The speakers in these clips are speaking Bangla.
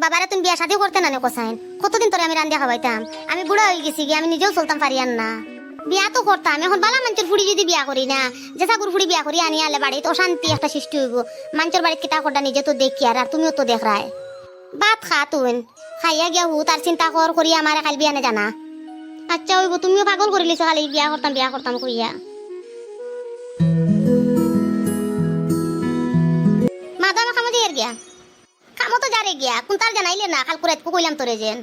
বাবারে তুমি বিয়া শাদি করতে না কোসাইন, কতদিন তোরে আমি রান্দিয়া খাওয়াইতাম। আমি বুড়া হয়ে গেছি গিয়ে, আমি নিজেও চলতাম পারি আর না। বিয়া তো করতাম, এখন বালা মানুষের ফুড়ি যদি বিয়া করি না, যে সাগুর ফুড়ি বিয়া করি আনি আলে বাড়িতে অশান্তি একটা সৃষ্টি হইব। মানুষের বাড়িতে কিতা করটা নিজে তো দেখি, আর তুমিও তো দেখ রায়। ভাত খা তুই, খাইয়া গিয়া হু তার চিন্তা করি আমার কাল বিয়া নে জানা। আচ্ছা হইব, তুমিও পাগল করে লিছো খালি বিয়া করতাম কইয়া। মাদামা কামো দিয়ে গিয়া, কামো তো যারে গিয়া কোন তার জানাইলে না, কাল কুরাইত কইলাম তোরে যেন।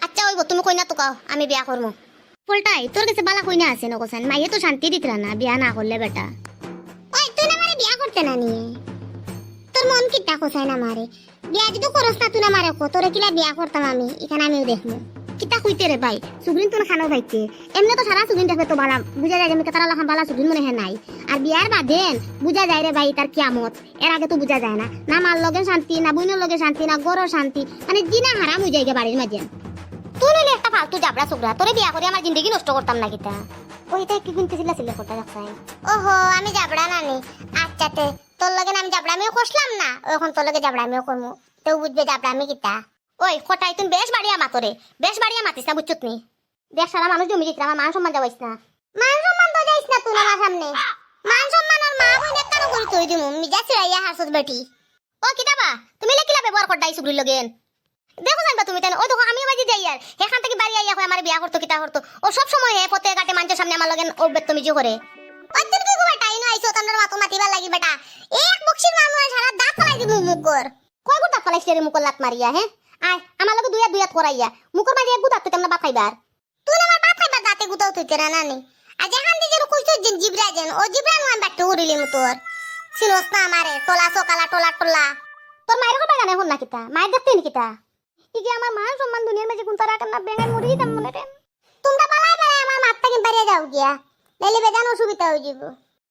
আচ্ছা হইব, তুমি কইনা তো কাও আমি বিয়া করবো। পল্টাই তোর কাছে বালা কইনা আছে না কোসান, মাইয়ে তো শান্তি দিতরা না বিয়া না করলে বেটা। ওই তুই না মারে বিয়া করতে না নিয়ে, তোর মন কিটা কোসাই না মারে বিয়া যদি করস না তুই না মারে কো তোরে কিলা বিয়া করতাম আমি, এখানে আমিও দেখমু। কিতা কইতে রে ভাই, সুগ্রিন তো খানো ভাইতে এমনি তো সারা সুগ্রিন দেখবে তো বালা বুঝা যায়, আমি তারা লাখাম বালা সুগ্রিন মনে হয় নাই। আর বিয়ার বাদেন বুঝা যায় রে ভাই তার কিয়ামত, এর আগে তো বুঝা যায় না। না মার লগে শান্তি, না বুইনের লগে শান্তি, না গরর শান্তি, মানে দিনা হারাম হয়ে যায় বাড়ির মাঝে। তুই নইলে একটা ফালতু জাবড়া সুগরা, তোরে বিয়া করে আমার জিন্দগি নষ্ট করতাম না কিতা। ওইটা কি গুনতেছিলা সিলে করতে যাচ্ছাই। ওহো আমি জাবড়া নানি, আচ্ছাতে তোর লগে আমি জাবড়া আমিও কষলাম না, এখন তোর লগে জাবড়া আমিও করমু, তেও বুঝবে জাবড়া আমি কিতা। ওই কটাই তুমি বেশ বাড়িয়া মাতরে, বেশ বাড়িয়া মাতিস না বুঝছত নি। দেখ সারা মানুষ জমি দিচ্ছে, আমার মান সম্মান যাওয়াইস না। মান সম্মান তো যাইস না তুই আমার সামনে, মান সম্মান আর মা বই নেকানো করি তুই দিমু মিজা চিরাইয়া হাসুস বেটি। ও কিতাবা তুমি লেকিলা ব্যবহার করতাই সুগ্রির লগেন। দেখো জানবা তুমি তাই, ওই দেখো আমি বাজি যাই আর এখান থেকে বাড়ি আইয়া কই আমার বিয়া করতে কিতা করতে, ও সব সময় হে পথে ঘাটে মানুষের সামনে আমার লগেন ও বেতমিজি করে। ওই তুমি কি বেটা ইনো আইছো তোমরা মাতো মাতিবা লাগি বেটা, এক বক্সির মানুষ সারা দাঁত ফলাই দিমু মুকর। কয় গুটা ফলাইছে রে মুকর লাত মারিয়া। হ্যাঁ আয় আমার লগে দুইয়া করাইয়া মুকর মাঝে এক গুতা তো তোমরা ভাত খাইবার। তুই আমার ভাত খাইবার দাঁতে গুতাও তুই তেরা নানি। আর যেখান দিকে কইছো জিবরা যেন ও জিবরা নয় বাট্টু উড়িলি মুতর সিনোস না আমারে টোলা সকালা টোলা। তোর মায়ের কথা জানে হন না কিতা, মায়ের দেখতে নি কিতা। ইগে আমার মান সম্মান দুনিয়ার মাঝে কোন তারা কান্না বেঙ্গাই মরি যাম মনে রে। তোমরা পালাই আমার মাথা কি বাড়িয়ে যাও গিয়া, নাইলে বেজান অসুবিধা হয়ে যাব।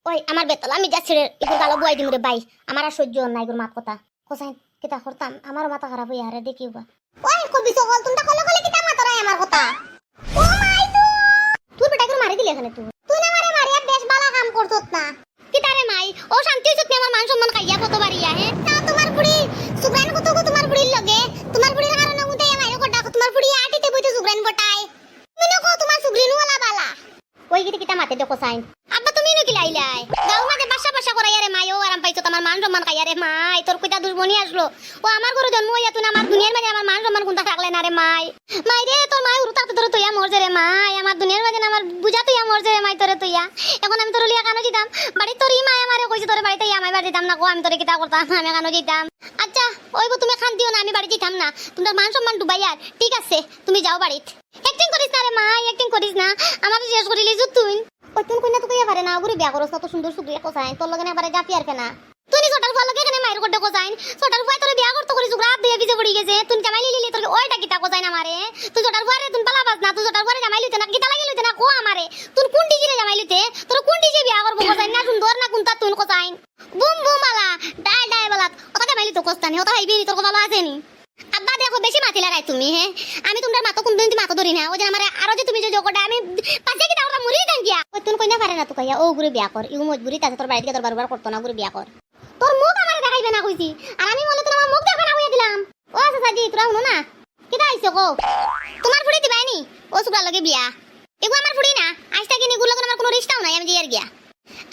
ওই আমার বেতল আমি যাচ্ছি রে, একটু গালো বুয়াই দিম রে ভাই, আমার আর সহ্য নাই গুর মাত কথা কোসাইন কিতা করতাম, আমার মাথা খারাপ হইয়া রে দেখিবা। ওই কবি সকল তোমরা কলে কিতা মাত রাই আমার কথা। ও মাই তো তুই বেটা করে মারি দিলি এখানে তুই না মারে মারিয়া বেশ ভালো কাম করছত না কিতা রে মাই। ও শান্তি হইছত আমার মান সম্মান খাইয়া কত বাড়িয়া। হে তা তোমার বুড়ি সুগ্রান কত তোমার বুড়ির লগে, তোমার বুড়ির কারণে মুতে মাইও কটা তোমার বুড়ি আটিতে বইতে সুগ্রান বটাই মনে কো তোমার সুগ্রিন ওলা বালা। ওই গিতে কিতা মাতে দেখো সাইন। আব্বা তুমি নো কি লাইলাই গাও মাঝে বাসা করাইয়া রে মাইও আরাম পাইছো, তোমার মান সম্মান খাইয়া রে মাই। তোর কইতা দুর্বনি আসলো, ও আমার ঘরে জন্ম হইয়া তুই আমার দুনিয়ার মাঝে আমার মান সম্মান কোনটা থাকলে না রে মাই। মাই রে তোর মাই উরু তাকতে তোর তুইয়া মরছে রে মাই, আমার দুনিয়ার মাঝে আমার বুঝা তুইয়া মরছে রে মাই তোরে তুইয়া। এখন আমি তোর লিয়া কানো দিতাম বাড়ি, তোর ই মাই আমারে কইছে তোর বাড়িতে আমি বাড়ি দিতাম না কো, আমি তোরে কিতা করতাম আমি কানো দিতাম। আচ্ছা ওইব তুমি খান দিও না, আমি বাড়ি দিতাম না, তোমার মান সম্মান ডুবাইয়ার ঠিক আছে তুমি যাও বাড়িত। অ্যাক্টিং করিস না রে মাই, অ্যাক্টিং করিস না, আমার শেষ করে লিজু তুই। ওই তুই কইনা তো কইয়া পারে না ওরে বিয়া করছ, কত সুন্দর সুগ্রিয়া কোসাইন তোর লগে একবারে জাফি আর কেনা। তুই ছোটার ফল লগে এখানে মাইর করতে কোসাইন, ছোটার ফুয়া তোরে বিয়া করতে করিস রাত দিয়ে ভিজে পড়ি গেছে, তুই জামাই লিলি তোর ওইটা কিতা কোসাইন আমারে। তুই ছোটার ফুয়ারে তুই পালা বাস না, তুই ছোটার ফুয়ারে জামাই লিতে না কিতা লাগি লিতে না কো আমারে। তুই কোন ডিজিরে জামাই লিতে, তোর কোন ডিজে বিয়া করব কোসাইন না সুন্দর না কোনটা তুই কোসাইন। বুম বুম আলা ডাই বালাত ওটা জামাই লিতে কোস্তানি ওটা হাইবি তোর কথা ভালো আছে নি। আব্বা দেখো বেশি মাতি লাগাই তুমি। হ্যাঁ আমি তোমরা মাতো কোনদিন মাতো ধরি না, ওই যে আমারে আরো যে তুমি যে জোকটা আমি পাশে কি দাওরা মরি যান গিয়া। ওই তুই কইনা পারে না তো কইয়া ও গুরে বিয়া কর, ইউ মজবুরি তাছে তোর বাড়িতে তোর বারবার করতো না গুরে বিয়া কর। তোর মুখ আমারে দেখাইবে না কইছি, আর আমি বলে তোর মুখ দেখা না হইয়া দিলাম। ও সাসাজি তোরা শুনো না কিটা আইছো কো, তোমার ফুড়ি দিবাইনি ও সুগা লগে বিয়া। এগু আমার ফুড়ি না, আজটা কি নিগুর লগে আমার কোনো রিশতাও নাই, আমি জিয়ার গিয়া।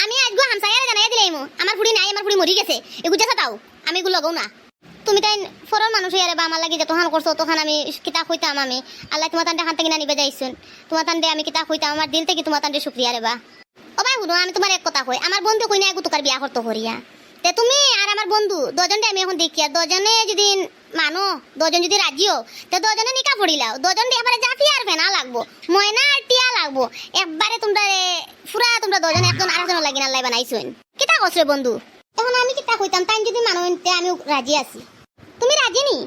আমি আজগু হামসায়ারে জানাইয়া দিলাইমু আমার ফুড়ি নাই, আমার ফুড়ি মরি গেছে, এগু জাসা তাও আমি এগু লগও না। তুমি তাই ফরর মানুষ ইয়ারে বা আমার লাগি যতখান করছো তখন আমি কিতা কইতাম, আমি আল্লাহ তোমার তান্ডে খান থেকে না নিবে যাইছুন, তোমার তান্ডে আমি কিতা কইতাম আমার দিল থেকে তোমার তান্ডে শুকরিয়া রে বা। ও ভাই শুনো আমি তোমার এক কথা কই, আমার বন্ধু কই না এগু তোকার বিয়া করতে করিয়া তে তুমি আর আমার বন্ধু দুজনকে আমি এখন দেখি, আর দুজনে যদি মানো দুজন যদি রাজিও তে দুজনে নিকা পড়িলাও, দুজন এবারে জাফি আর ফেনা লাগবো ময়না আর টিয়া লাগবো একবারে তোমরা পুরা তোমরা দুজন একজন আরেকজন লাগি না লাই বানাইছুন। কিতা কইছ বন্ধু এখন আমি কিতা কইতাম তাই যদি মানো তে আমি রাজি আছি, তুমি রাজি নি।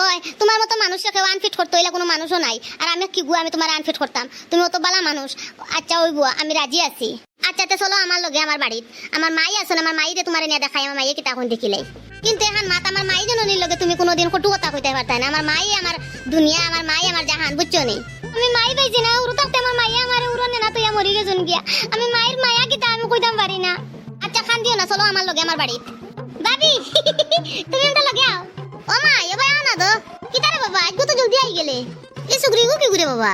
ওই তোমার মতো মানুষকে কেউ আনফিট করতে হইলে কোনো মানুষও নাই, আর আমি কি গু আমি তোমার আনফিট করতাম, তুমি অত বালা মানুষ। আচ্ছা ওই বুয়া আমি রাজি আছি। আচ্ছা তে চলো আমার লগে আমার বাড়িত, আমার মাই আছে না, আমার মাইরে তোমার নিয়ে দেখাই, আমার মাইয়ে কিতা এখন দেখিলাই। কিন্তু এখন মাত আমার মাই জননীর লগে তুমি কোনোদিন কটু কথা কইতে পারতাই না, আমার মাই আমার দুনিয়া, আমার মাই আমার জাহান বুঝছো নি। আমি মাই পাইছি না উড়ু থাকতে আমার মাইয়া আমার উড়নে না তুই মরি গেছুন গিয়া, আমি মায়ের মায়া কিতা আমি কইতাম পারি না। আচ্ছা খান দিও না চলো আমার লগে আমার বাড়িত। ভাবি তুমি ওটা লগে আও। ও মা এবার আনা দো কিতারে বাবা আজকে তো জলদি আই গেলে এ সুগ্রি গো কি ঘুরে বাবা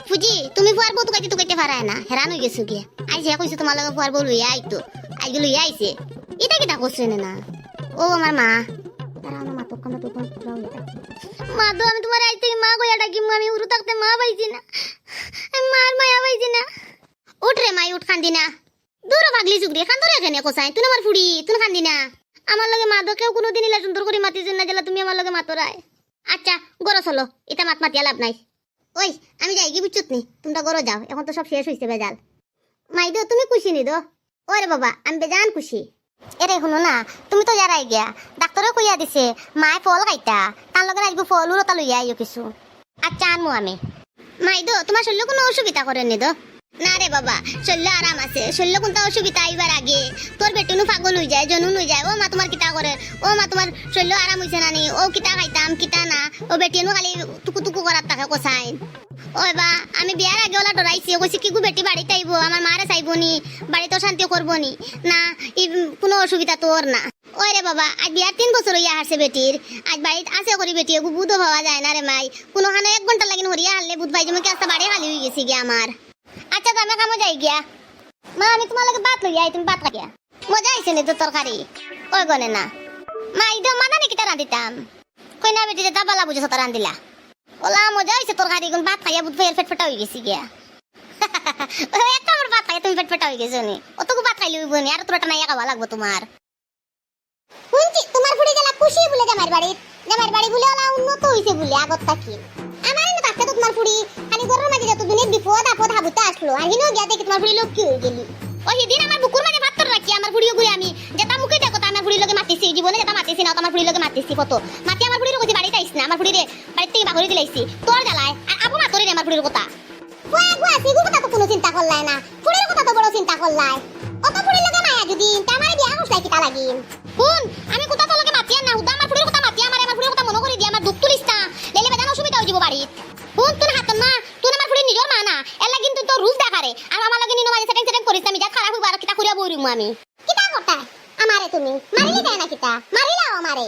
ফুজি তুমি ফুয়ার বউ তুকাইতে পারায় না হেরান হয়ে গেছো কি আইছে কইছো তোমার লগে ফুয়ার বউ লইয়া আইতো আইগে লইয়া আইছে এটা কিটা করছে না ও আমার মা দাঁড়াও না মা তো কামা তো কোন মা তো আমি তোমার আইতে মা কইয়া ডাকি আমি উরু থাকতে মা পাইছি না আমি মার মায়া পাইছি না উঠ রে মাই উঠ কান্দি না দূর ভাগলি সুগ্রি খান ধরে এখানে কোসাই তুই আমার ফুড়ি তুই কান্দি না আমার লগে মা তো কেউ কোনোদিন ইলা সুন্দর করে মাতিছেন না জেলা তুমি আমার লগে মাতরায় আচ্ছা গরো চলো এটা মাতিয়া লাভ নাই ওই আমি যাই কি বুঝছত নি তোমরা গরো যাও এখন তো সব শেষ হইছে বেজাল মাইদো তুমি খুশি নি দো ওরে বাবা আমি বেজান খুশি এরে শুনো না তুমি তো যারাই গিয়া ডাক্তারে কইয়া দিছে মায় ফল খাইতা তার লগে আইব ফল উরতা লইয়া আইও কিছু আচ্ছা আনমু আমি মাইদো তোমার শরীরে কোনো অসুবিধা করেন নি দো না রে বাবা শরীর আরাম আছে শরীর কোনটা অসুবিধা আইবার আগে তোর বেটিনু পাগল হয়ে যায় জনুন হয়ে যায় ও মা তোমার কিতা করে ও মা তোমার শরীর আরাম হইছে না নি ও কিতা খাইতাম কিতা না ও বেটিনু খালি টুকু করার টাকা কোসাই ওই বা আমি বিয়ার আগে ওলা ডরাইছি কইছি কি গো বেটি বাড়িতে আইবো আমার মারে চাইবো নি বাড়িতে শান্তি করবো নি না কোনো অসুবিধা তোর না ওই রে বাবা আজ বিয়ার 3 বছর হইয়া হারছে বেটির আজ বাড়িতে আছে করি বেটি বুধও পাওয়া যায় না রে মাই কোনোখানে 1 ঘন্টা লাগিন হরিয়া হারলে বুধ ভাই জমি কাজটা বাড়ি খালি হয়ে গেছি গিয়া আমার আচ্ছা তো আমি কামো যাই গিয়া মা আমি তোমার লগে ভাত লইয়া তুমি ভাত খাইয়া মজা আইছে নি তো তরকারি ওই গনে না মা ইদো মানা নাকি তা রান্দিতাম কই না বেটি যেটা বালা বুঝে সতা রান্দিলা ওলা মজা হইছে তরকারি গুন ভাত খাইয়া বুধ ভাইয়ের ফেটফেটা হয়ে গেছি গিয়া ওই একটা আমার ভাত খাইয়া তুমি ফেটফেটা হয়ে গেছো নি অতটুকু ভাত খাইলে হইব নি আর তোরটা নাই খাওয়া লাগবো তোমার শুনছি তোমার ফুড়ি গেলা খুশি বলে জামাইর বাড়ি বলে ওলা উন্নত হইছে বলে আগত থাকি আমার না থাকতে তো তোমার ফুড়ি খালি গরর মাঝে যত দিনে বিপদ আপদ হাবুতে আসলো আর হিনো গিয়া দেখি তোমার ফুড়ি লোক কি হয়ে গেলি ওই দিন আমার বুকুর মাঝে ভাত রাখি আমার ফুড়িও গুই আমি যেটা মুখে দেখো আমার ফুড়ির লগে মাতিছি জীবনে যেটা মাতিছি না আমার ফুড়ির লগে মাতিছি কত মাতি আমার ফুড়ির কইছি বাড়িতে আইছ না আমার ফুড়িরে বাড়িতে থেকে বাগরি দিলাইছি তোর জ্বালায় আর আপু মা তোরে আমার ফুড়ির কথা ওই গুয়া সিগু কথা তো কোনো চিন্তা করলাই না ফুড়ির কথা তো বড় চিন্তা করলাই অত ফুড়ির লগে মায়া যদি তামারে বিয়া হইছাই কিটা লাগি কোন আমি কথা তো লগে মাতিয়া না উদা আমার ফুড়ির কথা মাতিয়া আমার ফুড়ির কথা মনে করি দি আমার দুঃখ তুলিস না লেলে বেজান অসুবিধা হই যাব বাড়ি কোন তুই হাত না তুই আমার ফুড়ির নিজর মা না এলা কিন্তু তো রুজ দেখারে আর আমার লগে নিনো মাঝে সেটিং করিস আমি যা খারাপ হইব আর কিটা করিয়া বইরিমু আমি কিটা করতাই আমারে তুমি মারিলি দেয় না কিটা মারিলাও আমারে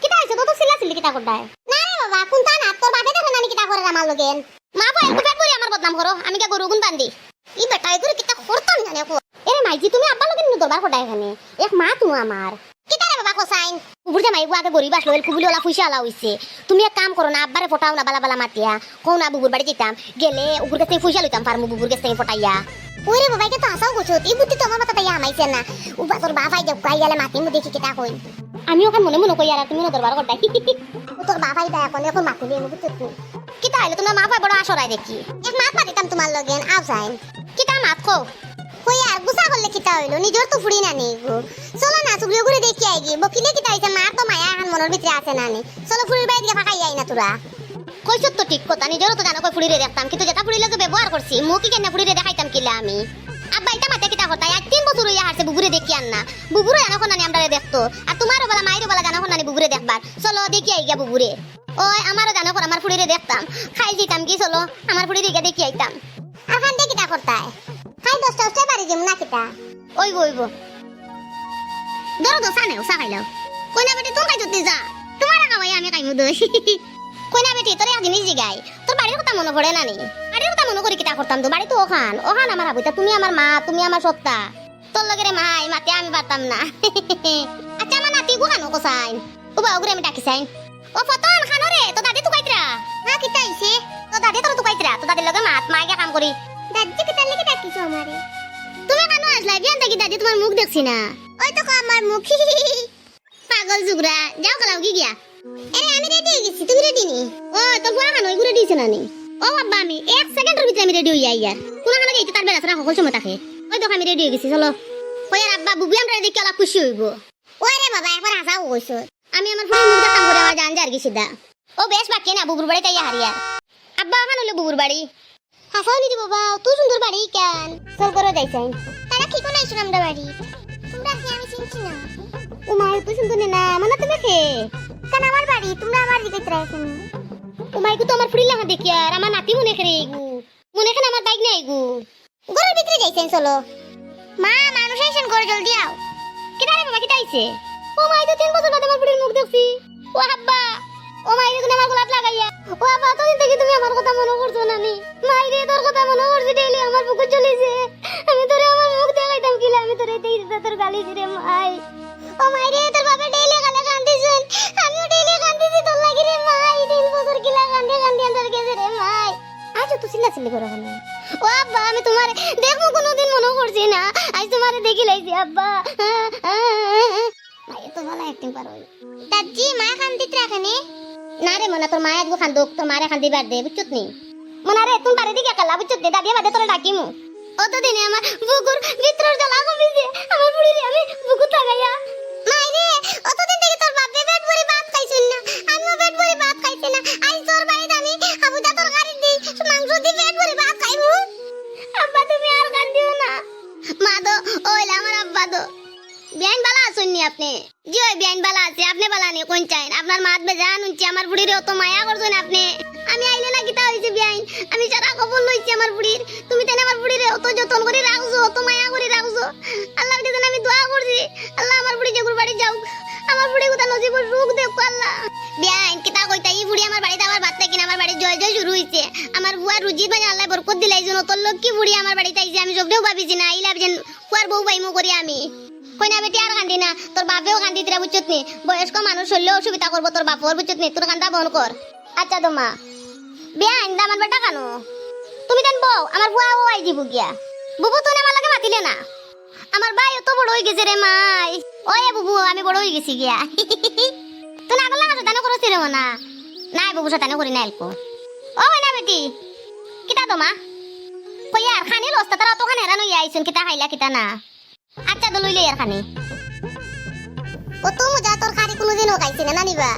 কিটা হইছে তো সিল্লা কিটা করতাই না রে বাবা কোনটা না তোর বাপে দেখো না আমি কিটা করে আমার লগে মা ভাই একটু পেট ভরি আমার বদনাম করো আমি কে গরু গুন বান্ধি ই বেটা এগুলো কিটা করতাম জানে কো এরে মাইজি তুমি আব্বা লগে নিনো দরবার করতাই এখানে এক মা তুমি আমার কিটা রে বাবা কোসাইন বুড়া মাই গুয়াতে গরি বাসলো এল কুবুলি ওলা ফুইসা আলা হইছে তুমি এক কাম করো না আব্বারে ফটাও না বালা বালা মাতিয়া কোন না বুবুর বাড়ি যেতাম গেলে উগুর কাছে ফুইসা লইতাম পারমু বুবুর কাছে ফটাইয়া ওরে বাবা কে তো আসাও গছো এই বুদ্ধি তো আমার মাথা তাই আমাইছে না উবা তোর বাবাই দেব কাই গেলে মাটি মু দেখি কিটা কই আমি ওখান মনে মনে কই আর তুমি না দরবার করতাই তোর বাবাই দয়া কোনে এখন মাটি নিয়ে মুকুত তুই কিটা আইলে তোমার মা ভাই বড় আসরাই দেখি এক মাত পারিতাম তোমার লগেন আউসাইন কিটা মাত কো কই আর গুসা করলে কিটা হইলো নিজর তো ফুড়ি না নেই গো চলো না সুগ্রিয় ঘুরে দেখি আইগি বকিলে কিটা হইছে মার তো মায়া এখন মনের ভিতরে আছে না নি চলো ফুড়ির বাইরে গিয়ে ফাঁকাই আই না তোরা কইছত তো ঠিক কথা নিজর তো জানো কই ফুড়িরে দেখতাম কিন্তু যেটা ফুড়ি লগে ব্যবহার করছি মুকি কেন ফুড়িরে দেখাইতাম কিলা আমি আব্বা এটা মাতে কিটা হতা এক 3 বছর হইয়া হারছে বুবুরে দেখি আন না বুবুরে জানো কোন নানি আমরারে দেখতো আর তোমারও বলা মাইরও বলা জানো কোন নানি বুবুরে দেখবার চলো দেখি আইগা বুবুরে ওই আমারও জানো কোন আমার ফুড়িরে দেখতাম খাই যেতাম কি চলো আমার ফুড়িরে গিয়ে দেখি আইতাম আখান দেখি কিটা করতাই খাই 10টা বাড়ি যেম না কিটা ওইব ধরো তো সানে ওসা খাইলাও কইনা বেটি তোর খাই জুতি যা তোমার খাওয়াই আমি খাইমু দই কইনা বেটি তোর এক জিনিস জিগাই তোর বাড়ির কথা মনে পড়ে না নি বাড়ির কথা মনে করি কিটা করতাম তো বাড়ি তো ওখান আমার আবুতা তুমি আমার মা তুমি আমার সত্তা তোর লগেরে মাই মাতে আমি পারতাম না আচ্ছা আমার নাতি গুহানো কোসাইন উবা ওগরে আমি ডাকি সাইন ও ফতন খানরে তো দাদি তো কাইতরা না কিটা আইছে তো দাদি তোর তো কাইতরা তো দাদির লগে মাত মাইকে কাম করি দাদি কিটা লাগি ডাকিছো আমারে তুমি কেন আসলাই বিয়ান থেকে দাদি তোমার মুখ দেখছি না ওই তো আমার মুখ পাগল জুগরা যাও কালাও কি গিয়া আরে আমি রেডি হয়ে গেছি তুমি রেডি নি ও তো পুরা খান ওই ঘুরে দিছে না নি ও বাবা আমি 1 সেকেন্ডের ভিতরে আমি রেডি হই যাই আর পুরা খান গেইতে তার বেলা সারা সকল সময় থাকে ওই তো আমি রেডি হয়ে গেছি চলো কই আর আব্বা বুবি আমরা দেখি আলা খুশি হইব ওই রে বাবা একবার হাসাও কইছো আমি আমার ফুল মুখ দেখতাম করে আমার জান যার গেছি দা ও বেশ বাকি না বুবুর বাড়ি তাই হারিয়া আব্বা খান হলো বুবুর বাড়ি হাসাও নি বাবা তুই সুন্দর বাড়ি কেন চল করে যাইছাই তারা কি কোন আইছো আমরা বাড়ি তোমরা কি আমি চিনছি না ও মা তুই সুন্দর না মানে তুমি কে কেন আমার বাড়ি তোমরা আমার দিকে ট্রাইছেন ও মাই গো তো আমার ফুড়ি লাগা দেখি আর আমার নাতি মনে করে আইগু মনে করে আমার বাইক নাই আইগু ঘরের ভিতরে যাইছেন চলো মা মানুষ আইছেন ঘরে জলদি আও কিটা রে বাবা কিটা আইছে ও মাই তো 3 বছর বাদে আমার ফুড়ির মুখ দেখছি ও আব্বা ও মাইরে তুমি আমার গলাত লাগাইয়া ও আব্বা তখন থেকে তুমি আমার কথা মনে করছো না নি মাইরে তোর কথা মনে করছি ডেইলি আমার বুকু চলেছে আমি তোরে আমার মুখ দেখাইতাম কিলা আমি তোরে দেই তোর গালি দিরে মাই ও মাইরে তোর বাবা ডেইলি গালে কান্দিছেন আমিও ডেইলি কান্দিছি তোর লাগি রে মাই দিন বছর কিলা কান্দে কান্দে তোর গেছে রে মাই আজ তো চিল্লা চিল্লি করে কেন ও আব্বা আমি তোমার দেখো কোনোদিন মনে করছি না আজ তোমারে দেখি লাইছি আব্বা মাই তো ভালো অ্যাক্টিং পারো দাদি মা কান্দিত রাখেনি না রে মনা তোর মায়ের গো খান্দুক তোর মারে খান্দি বার দে বুঝছত নি মনা রে তুমি বাড়ি দিকে কালা বুঝছত দে দাদি বাদে তোরে ডাকিমু অত দিনে আমার বুকুর ভিতর জ্বালা কমিছে আমার বুড়ি রে আমি বুকুর লাগাইয়া মাই রে অত দিন থেকে তোর বাপে পেট ভরি ভাত খাইছিস না আমিও পেট ভরি ভাত খাইছি না আজ তোর বাড়িতে আমি আবুদা তরকারি দিই মাংস দি পেট ভরি ভাত খাইমু আব্বা তুমি আর কান্দিও না মা দো ওইলা আমার আব্বা দো বিয়ান বালা আছেন নি আপনি জি ওই বিয়ান বালা আছে আপনি বালা নি কোন চাইন আপনার মাত বেজান উনছি আমার বুড়ির অত মায়া করছেন আপনি আমি আইলে না কিতা হইছে বিয়ান আমি সারা খবর লইছি আমার বুড়ির তুমি তেন আমার বুড়ির অত যতন করে রাখছো অত মায়া করে রাখছো আল্লাহর কাছে আমি দোয়া করছি আল্লাহ আমার বুড়ি জগুর বাড়ি যাও আমার বুড়ি কোথা নজিবর রূপ দেখো আল্লাহ বিয়ান কিতা কইতা এই বুড়ি আমার বাড়িতে আমার বাচ্চা কিনা আমার বাড়ি জয় জয় শুরু হইছে আমার বুয়া রুজি মানে আল্লাহ বরকত দিলাই যেন তোর লক্ষ্মী বুড়ি আমার বাড়িতে আইছে আমি সবটাও ভাবিছি না আইলা যেন কুয়ার বউ পাইমু করি আমি কইনা বেটি আর কান্দি না তোর বাপেও কান্দি দিরা বুঝছত নি বয়স্ক মানুষ হইলে অসুবিধা করবো তোর বাপর বুঝছত নি তোর কান্দা বন্ধ কর আচ্ছা তোমা বিয়া আইন্দা আমার বেটা কানো তুমি দেন বউ আমার বুয়া ও আই দিব গিয়া বুবু তুই আমার লাগে মাতিলে না আমার ভাই তো বড় হই গেছে রে মাই ওই বুবু আমি বড় হই গেছি গিয়া তুই না গলা দানো করছিস রে মনা নাই বুবু সাথে করি না এলকো ও না বেটি কিতা তোমা কই আর খানি লস্তা তারা তো খানে রানো আইছন কিতা খাইলা কিতা না আচ্ছা তো লইলে আর খানি ও তো মজা তরকারি কোনোদিনও খাইছি না নানিবা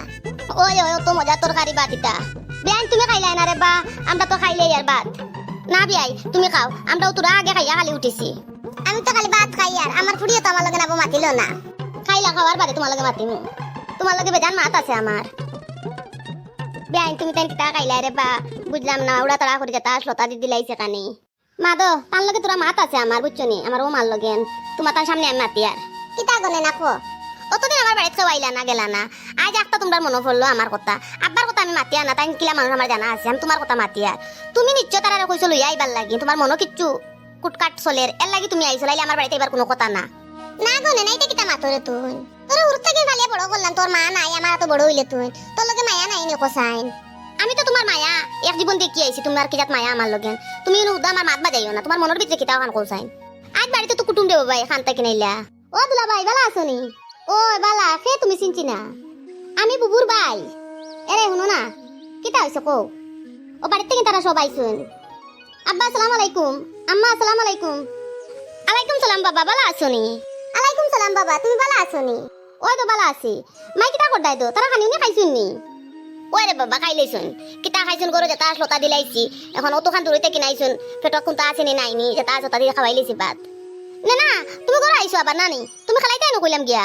ওই ওই তো মজা তরকারি বাতিতা বিয়ান তুমি খাইলাই না রে বা আমরা তো খাইলেই আর ভাত না বিয়াই তুমি খাও আমরাও তোরা আগে খাইয়া খালি উঠেছি আমি তো খালি ভাত খাই আর আমার ফুড়িও তো আমার লগে নাবো মাতিল না খাইলা খাওয়ার বাদে তোমার লগে মাতিমু তোমার লগে বেজান মাত আছে আমার বিয়ান তুমি তাই কিতা খাইলাই রে বা বুঝলাম না উড়া তাড়া করে যেতা শ্লতা দি দিলাইছে কানি মা দো তার লগে তোরা মাত আছে আমার বুঝছো নি আমার ও মার লগেন তোমার তার সামনে আমি মাতি আর কিতা গনে নাকো অতদিন আমার বাড়িতে কেউ আইলা না গেলা না আজ একটা তোমরা মনে পড়লো আমার কথা আব্বার কথা আমি মাতিয়া না তাই কিলা মানুষ আমার জানা আছে আমি তোমার কথা মাতি আর তুমি নিশ্চয় তারা কইছো লইয়া আইবার লাগি তোমার মনো কিচ্ছু কুটকাট চলের এর লাগি তুমি আইছো লাইলে আমার বাড়িতে এবার কোনো কথা না না গনে নাই কিতা মাতরে তুই তোর উড় থেকে ভালিয়া বড় করলাম তোর মা নাই আমার তো বড় হইলে তুই তোর লগে মায়া নাই নে কোসাইন আমি তো তোমার মায়া এক জীবন দেখি আইছি তোমার কি জাত মায়া আমার লগে তুমি হুদা আমার মাত বাজাইও না তোমার মনের ভিতরে কিতা খান কোসাইন আজ বাড়িতে তো কুটুম দেব ভাই খানতা কিনাইলা ও দুলা ভাই ভালো আছো নি ও বালা ফে তুমি চিনছি না আমি বুবুর ভাই এরে শুনো না কিতা হইছে কও ও বাড়িতে কি তারা সবাই শুন আব্বা আসসালামু আলাইকুম আম্মা আসসালামু আলাইকুম আলাইকুম সালাম বাবা ভালো আছো নি আলাইকুম সালাম বাবা তুমি ভালো আছো নি ওই তো ভালো আছি মাই কিতা করদাই তো তারা খানি নি খাইছুন নি ওই রে বাবা খাইলেছুন কিতা খাইছুন করে যেটা শ্লতা দিলাইছি এখন অতখান দূরতে কিনাইছুন পেটক কোনটা আছে নি নাই নি যেটা জতা দিয়ে খাওয়াইলেছি ভাত না না তুমি করে আইছো আবার নানি তুমি খালাইতাই না কইলাম গিয়া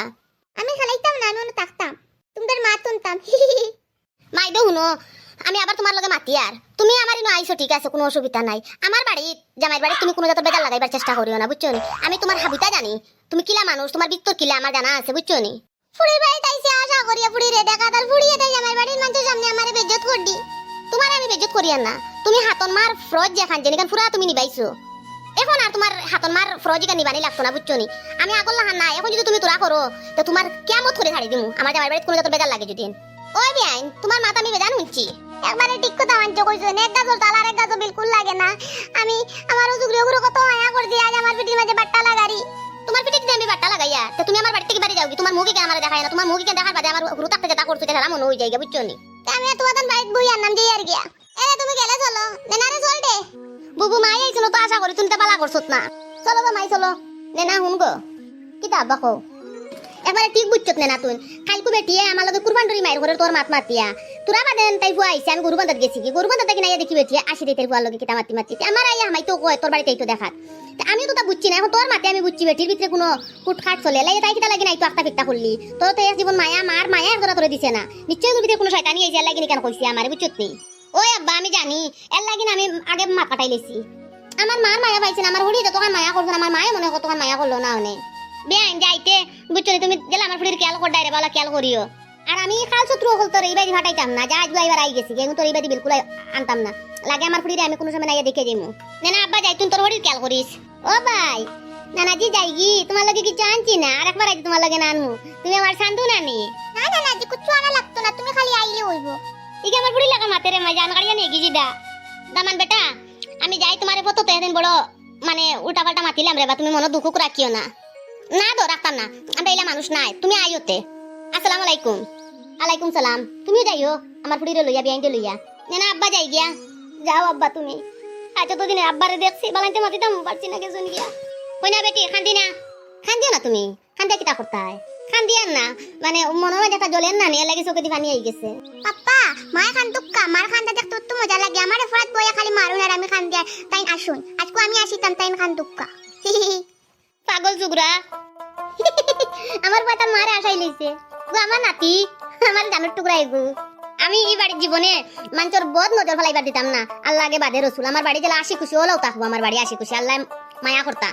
আমি খালাইতাম না আমি থাকতাম তোমাদের মা তুনতাম মাই দো শুনো আমি আবার তোমার লগে মাতি আর তুমি আমার ইনো আইছো ঠিক আছে কোনো অসুবিধা নাই আমার বাড়ি জামাইর বাড়ি তুমি কোনো জাতের বেজাল লাগাইবার চেষ্টা করিও না বুঝছো নি আমি তোমার হাবিতা জানি তুমি কিলা মানুষ তোমার বিত্তর কিলা আমার জানা আছে বুঝছো নি ফুড়ির বাড়ি তাইছে আশা করিয়া ফুড়ি রে দেখা তার ফুড়িয়ে দেয় জামাইর বাড়ির মানুষের সামনে আমারে বেজ্জত করদি তোমার আমি বেজ্জত করিয়ান না তুমি হাতন মার ফ্রজ যেখান জেনিকান পুরা তুমি নিবাইছো এখন আর তোমার হাতন মার ফ্রজিকা নিবানি লাগতো না বুঝছো নি আমি আগল লাহান না এখন যদি তুমি তোরা করো তো তোমার কেমত করে ছাড়ি দিমু আমার জামাইর বাড়িতে কোনো জাতের বেজাল লাগে যদি ওই বিয়াইন তোমার মাথা আমি বেজান শুনছি একবারে ঠিক কথা মানছো কইছো এক গাছর তালার এক গাছও বিলকুল লাগে না আমি আমার জুগরি ওগুলো কত মায়া করছি আজ আমার পিঠির মাঝে বাট্টা লাগারি তোমার পিঠে যদি আমি বাট্টা লাগাইয়া তো তুমি আমার বাড়ি থেকে বাড়ি যাও কি তোমার মুখে কেন আমার দেখায় না তোমার মুখে দেখার বাদে আমার হুরু থাকতে যেটা করছো এটা মনে হই যায় বুঝছো নি আমি তোমাদের বাড়িতে বই আনলাম যে আর গিয়া এ তুমি গেলে চলো নেনারে চল দে বুবু মাই আইছিল তো আশা করি তুমি তো বালা করছত না চলো গো মাই চলো নেনা হুন গো কিতা আব্বা কও একবারে ঠিক বুঝছত নেনা তুই কালকু বেটিয়ে আমার লগে কুরবান ধরি মাইর ঘরে তোর মাত মাতিয়া তোরা বাদেন তাই ফুয়া আইছে আমি গরু বান্ধাত গেছি কি গরু বান্ধাত কিনা দেখি বেটিয়ে আসি রে তোর ফুয়ার লগে কিতা মাতি মাতি আমার আইয়া হামাই তো কয় তোর বাড়িতেই তো দেখাত আমিও তো তা বুঝছি না এখন তোর মাতে আমি বুঝছি বেটির ভিতরে কোনো কুটখাট চলে লাই তাই কিতা লাগি নাই তো আস্তা ফিকতা করলি তোর তো এক জীবন মায়া মার মায়া একজোড়া তোরে দিছে না নিশ্চয়ই তোর ভিতরে কোনো শয়তানি আইছে লাগি নি কেন কইছি আমারে বুঝছত নি ওই আব্বা আমি জানি এর লাগি আমি আগে মাত কাটাই লেছি আমার মার মায়া পাইছে না আমার হড়ি যতক্ষণ মায়া করছে না আমার মায়ে মনে কতক্ষণ মায়া করলো না অনে বেআইন যাইতে বুঝছো তুমি গেলে আমার ফুড়ির খেয়াল কর ডাইরে বলা খেয়াল করিও আর আমি খাল শত্রু হল তোর এই বাড়ি ফাটাইতাম না, যা আজকে এবার আই গেছি কিন্তু তোর এই বাড়ি বিলকুল আনতাম না। লাগে আমার ফুড়িরে আমি কোনো সময় নাইয়া দেখে যাইমু। না না আব্বা যাই, তুই তোর বাড়ির খেয়াল করিস। ও ভাই নানাজি যাই গি, তোমার লগে কিছু আনছি না, আর একবার আইছি তোমার লগে না আনমু। তুমি আমার শান্তু নানি। না না নাজি কিছু আনা লাগতো না, তুমি খালি আইলে হইব। ঠিক আমার ফুড়ি লাগা মাতেরে মা জান গাড়িয়া নিয়ে গিজি দা। দামান বেটা আমি যাই, তোমার ফটো তো এদিন বড় মানে উল্টা পাল্টা মাতিলাম রে বা, তুমি মনে দুঃখ রাখিও না। না দো রাখতাম না, আমরা এলা মানুষ নাই, তুমি আইওতে। আসসালামু আলাইকুম। আলাইকুম সালাম। তুমিও যাইও আমার ফুড়িরে লইয়া বিয়াইতে লইয়া। না না আব্বা যাই গিয়া। যাও আব্বা তুমি। আচ্ছা তো দিনে আব্বারে দেখছি বালাইতে মাতিতাম পারছি না কেজন গিয়া। কই না বেটি খান্দি না, খান্দিও না তুমি, খান্দিয়া কিতা করতাই? খান্দিয়ান না মানে মনে হয় একটা জ্বলেন না নিয়ে লাগে চোখে দি পানি আই গেছে। পাপ্পা মায় খান্দুক্কা, মার খান্দা দেখতে তো মজা লাগে, আমারে ফরাত বইয়া খালি মারুন আর আমি খান্দিয়া তাইন আসুন। আজকে আমি আসিতাম তাইন খান্দুক্কা। পাগল জুগরা। আমার পাতা মারে আশাই লইছে গো, আমার নাতি আমার জানুর টুকরা এগু। আমি এই বাড়ির জীবনে মানুষের বদ নজর ফেলাইবার দিতাম না। আল্লাহ আগে বাদে রসুল, আমার বাড়ি গেলে আসি খুশি হলেও থাকবো, আমার বাড়ি আসি খুশি, আল্লাহ মায়া করতা।